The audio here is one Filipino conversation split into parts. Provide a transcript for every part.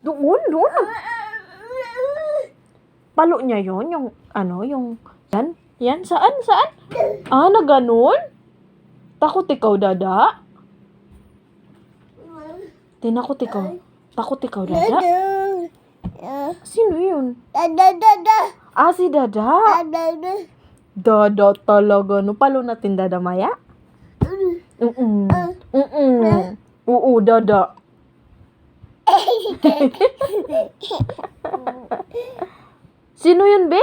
Doon, doon. Palo niya yon yung, yung, yan, saan? Na ganun? Takot ikaw, Dada? Tinakot ikaw. Takot ikaw, Dada? Sino yun? Si Dada. Dada talaga, no? Palo natin, Dada Maya? Oo, Dada. Sino yun, Be?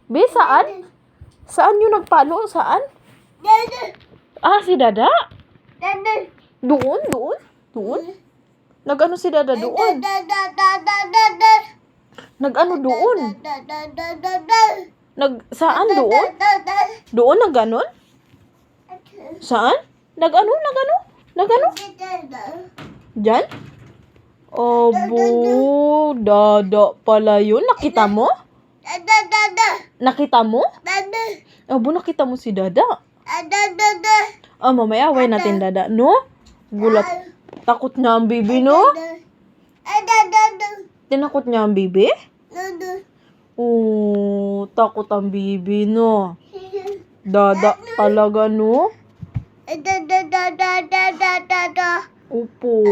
Be, saan? Saan yun nagpalo? Saan? Si Dada? Doon? Nag-ano si Dada doon? Nag-ano doon? Saan doon? Doon nag-ganon? Saan? Nag-ano? Diyan? Abo, Dada pala yun. Nakita mo? Nakita mo? Abo, nakita mo si Dada? Mamaya away natin, Dada, no? Gulat. Takot niya ang bibi, no? Tinakot niya ang bibi? Takot ang bibi, no? Dada talaga, no? Upo.